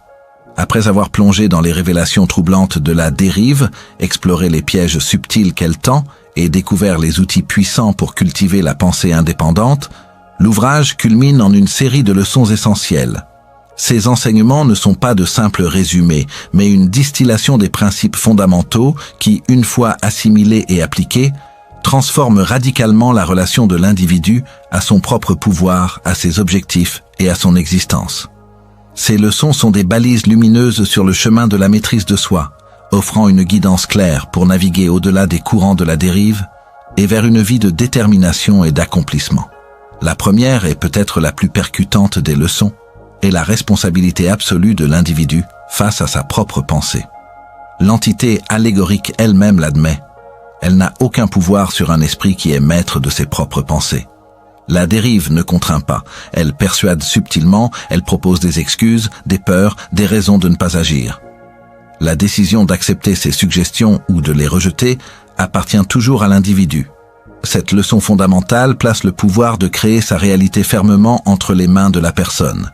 Après avoir plongé dans les révélations troublantes de la dérive, exploré les pièges subtils qu'elle tend et découvert les outils puissants pour cultiver la pensée indépendante, l'ouvrage culmine en une série de leçons essentielles. Ces enseignements ne sont pas de simples résumés, mais une distillation des principes fondamentaux qui, une fois assimilés et appliqués, transforment radicalement la relation de l'individu à son propre pouvoir, à ses objectifs et à son existence. Ces leçons sont des balises lumineuses sur le chemin de la maîtrise de soi, offrant une guidance claire pour naviguer au-delà des courants de la dérive et vers une vie de détermination et d'accomplissement. La première et peut-être la plus percutante des leçons est la responsabilité absolue de l'individu face à sa propre pensée. L'entité allégorique elle-même l'admet. Elle n'a aucun pouvoir sur un esprit qui est maître de ses propres pensées. La dérive ne contraint pas, elle persuade subtilement, elle propose des excuses, des peurs, des raisons de ne pas agir. La décision d'accepter ces suggestions ou de les rejeter appartient toujours à l'individu. Cette leçon fondamentale place le pouvoir de créer sa réalité fermement entre les mains de la personne.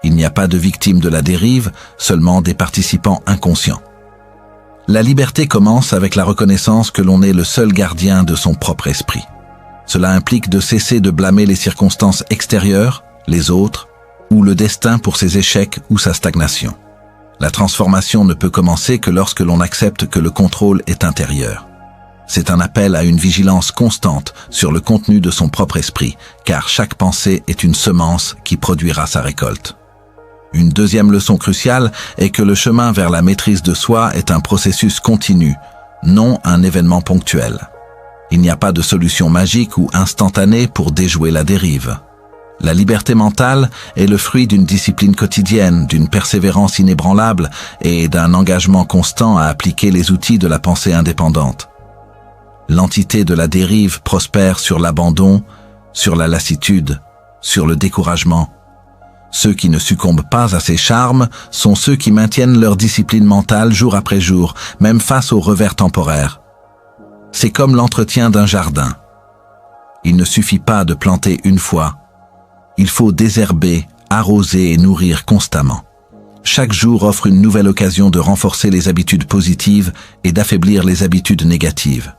Il n'y a pas de victime de la dérive, seulement des participants inconscients. La liberté commence avec la reconnaissance que l'on est le seul gardien de son propre esprit. Cela implique de cesser de blâmer les circonstances extérieures, les autres, ou le destin pour ses échecs ou sa stagnation. La transformation ne peut commencer que lorsque l'on accepte que le contrôle est intérieur. C'est un appel à une vigilance constante sur le contenu de son propre esprit, car chaque pensée est une semence qui produira sa récolte. Une deuxième leçon cruciale est que le chemin vers la maîtrise de soi est un processus continu, non un événement ponctuel. Il n'y a pas de solution magique ou instantanée pour déjouer la dérive. La liberté mentale est le fruit d'une discipline quotidienne, d'une persévérance inébranlable et d'un engagement constant à appliquer les outils de la pensée indépendante. L'entité de la dérive prospère sur l'abandon, sur la lassitude, sur le découragement. Ceux qui ne succombent pas à ces charmes sont ceux qui maintiennent leur discipline mentale jour après jour, même face aux revers temporaires. C'est comme l'entretien d'un jardin. Il ne suffit pas de planter une fois. Il faut désherber, arroser et nourrir constamment. Chaque jour offre une nouvelle occasion de renforcer les habitudes positives et d'affaiblir les habitudes négatives.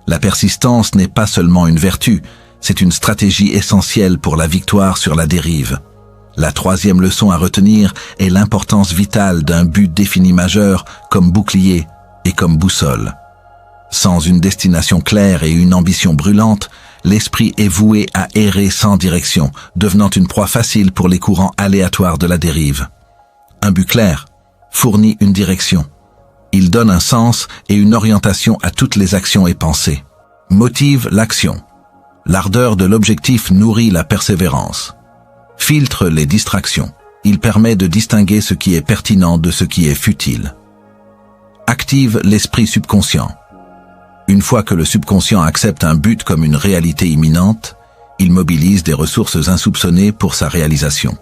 La persistance n'est pas seulement une vertu, c'est une stratégie essentielle pour la victoire sur la dérive. La troisième leçon à retenir est l'importance vitale d'un but défini majeur comme bouclier et comme boussole. Sans une destination claire et une ambition brûlante, l'esprit est voué à errer sans direction, devenant une proie facile pour les courants aléatoires de la dérive. Un but clair fournit une direction. Il donne un sens et une orientation à toutes les actions et pensées. Motive l'action. L'ardeur de l'objectif nourrit la persévérance. Filtre les distractions. Il permet de distinguer ce qui est pertinent de ce qui est futile. Active l'esprit subconscient. Une fois que le subconscient accepte un but comme une réalité imminente, il mobilise des ressources insoupçonnées pour sa réalisation.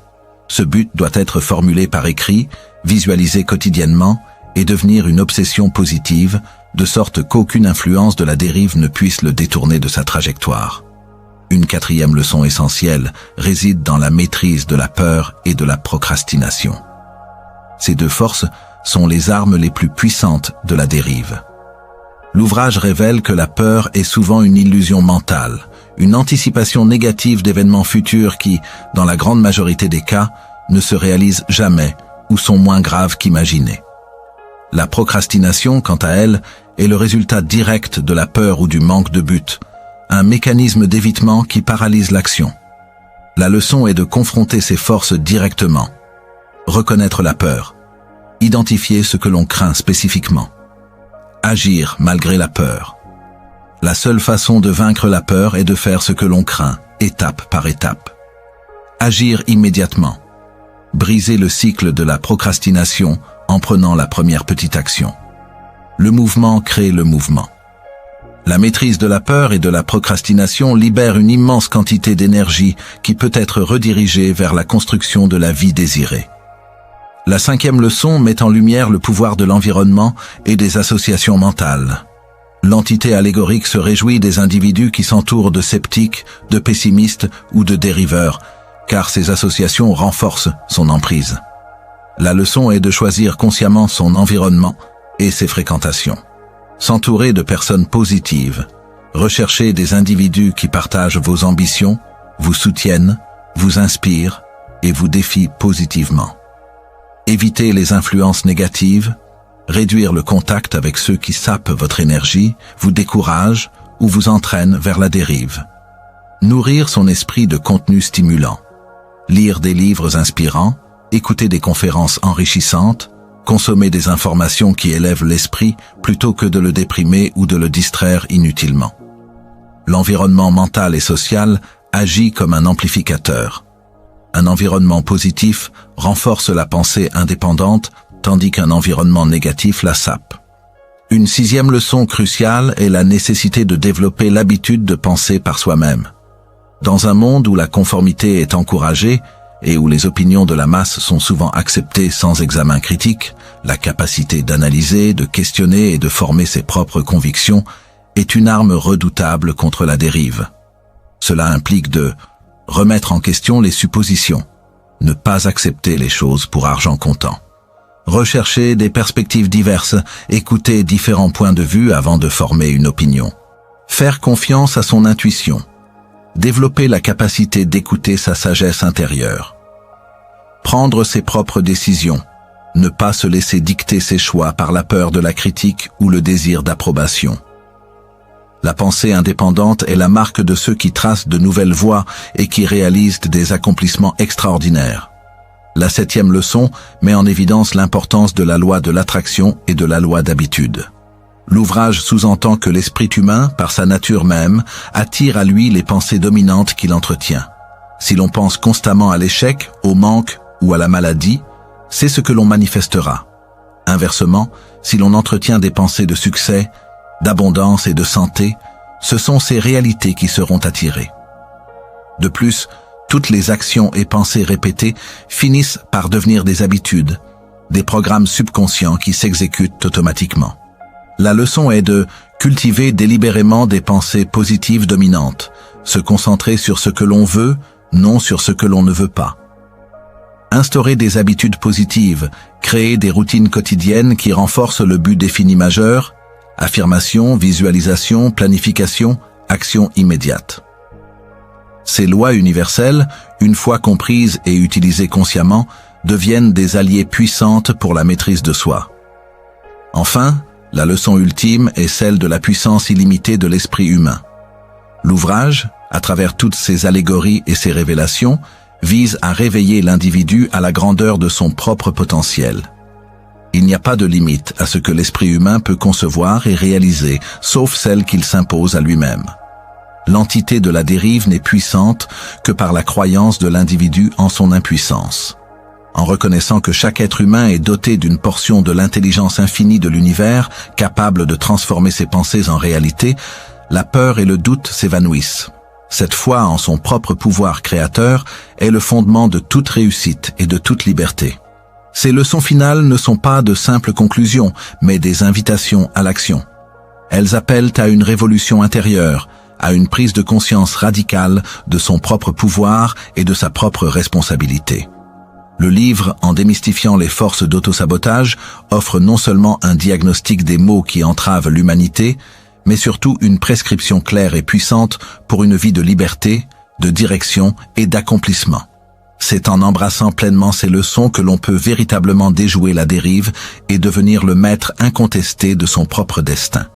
Ce but doit être formulé par écrit, visualisé quotidiennement et devenir une obsession positive, de sorte qu'aucune influence de la dérive ne puisse le détourner de sa trajectoire. Une quatrième leçon essentielle réside dans la maîtrise de la peur et de la procrastination. Ces deux forces sont les armes les plus puissantes de la dérive. L'ouvrage révèle que la peur est souvent une illusion mentale, une anticipation négative d'événements futurs qui, dans la grande majorité des cas, ne se réalisent jamais ou sont moins graves qu'imaginés. La procrastination, quant à elle, est le résultat direct de la peur ou du manque de but, un mécanisme d'évitement qui paralyse l'action. La leçon est de confronter ces forces directement, reconnaître la peur, identifier ce que l'on craint spécifiquement, agir malgré la peur. La seule façon de vaincre la peur est de faire ce que l'on craint, étape par étape. Agir immédiatement. Briser le cycle de la procrastination en prenant la première petite action. Le mouvement crée le mouvement. La maîtrise de la peur et de la procrastination libère une immense quantité d'énergie qui peut être redirigée vers la construction de la vie désirée. La cinquième leçon met en lumière le pouvoir de l'environnement et des associations mentales. L'entité allégorique se réjouit des individus qui s'entourent de sceptiques, de pessimistes ou de dériveurs, car ces associations renforcent son emprise. La leçon est de choisir consciemment son environnement et ses fréquentations. S'entourer de personnes positives, rechercher des individus qui partagent vos ambitions, vous soutiennent, vous inspirent et vous défient positivement. Éviter les influences négatives, réduire le contact avec ceux qui sapent votre énergie, vous découragent ou vous entraînent vers la dérive. Nourrir son esprit de contenu stimulant. Lire des livres inspirants, écouter des conférences enrichissantes, consommer des informations qui élèvent l'esprit plutôt que de le déprimer ou de le distraire inutilement. L'environnement mental et social agit comme un amplificateur. Un environnement positif renforce la pensée indépendante, tandis qu'un environnement négatif la sape. Une sixième leçon cruciale est la nécessité de développer l'habitude de penser par soi-même. Dans un monde où la conformité est encouragée et où les opinions de la masse sont souvent acceptées sans examen critique, la capacité d'analyser, de questionner et de former ses propres convictions est une arme redoutable contre la dérive. Cela implique de remettre en question les suppositions, ne pas accepter les choses pour argent comptant. Rechercher des perspectives diverses, écouter différents points de vue avant de former une opinion. Faire confiance à son intuition. Développer la capacité d'écouter sa sagesse intérieure. Prendre ses propres décisions. Ne pas se laisser dicter ses choix par la peur de la critique ou le désir d'approbation. La pensée indépendante est la marque de ceux qui tracent de nouvelles voies et qui réalisent des accomplissements extraordinaires. La septième leçon met en évidence l'importance de la loi de l'attraction et de la loi d'habitude. L'ouvrage sous-entend que l'esprit humain, par sa nature même, attire à lui les pensées dominantes qu'il entretient. Si l'on pense constamment à l'échec, au manque ou à la maladie, c'est ce que l'on manifestera. Inversement, si l'on entretient des pensées de succès, d'abondance et de santé, ce sont ces réalités qui seront attirées. De plus, toutes les actions et pensées répétées finissent par devenir des habitudes, des programmes subconscients qui s'exécutent automatiquement. La leçon est de cultiver délibérément des pensées positives dominantes, se concentrer sur ce que l'on veut, non sur ce que l'on ne veut pas. Instaurer des habitudes positives, créer des routines quotidiennes qui renforcent le but défini majeur, affirmation, visualisation, planification, action immédiate. Ces lois universelles, une fois comprises et utilisées consciemment, deviennent des alliés puissantes pour la maîtrise de soi. Enfin, la leçon ultime est celle de la puissance illimitée de l'esprit humain. L'ouvrage, à travers toutes ses allégories et ses révélations, vise à réveiller l'individu à la grandeur de son propre potentiel. Il n'y a pas de limite à ce que l'esprit humain peut concevoir et réaliser, sauf celle qu'il s'impose à lui-même. L'entité de la dérive n'est puissante que par la croyance de l'individu en son impuissance. En reconnaissant que chaque être humain est doté d'une portion de l'intelligence infinie de l'univers, capable de transformer ses pensées en réalité, la peur et le doute s'évanouissent. Cette foi en son propre pouvoir créateur est le fondement de toute réussite et de toute liberté. Ces leçons finales ne sont pas de simples conclusions, mais des invitations à l'action. Elles appellent à une révolution intérieure, à une prise de conscience radicale de son propre pouvoir et de sa propre responsabilité. Le livre, en démystifiant les forces d'autosabotage, offre non seulement un diagnostic des maux qui entravent l'humanité, mais surtout une prescription claire et puissante pour une vie de liberté, de direction et d'accomplissement. C'est en embrassant pleinement ces leçons que l'on peut véritablement déjouer la dérive et devenir le maître incontesté de son propre destin.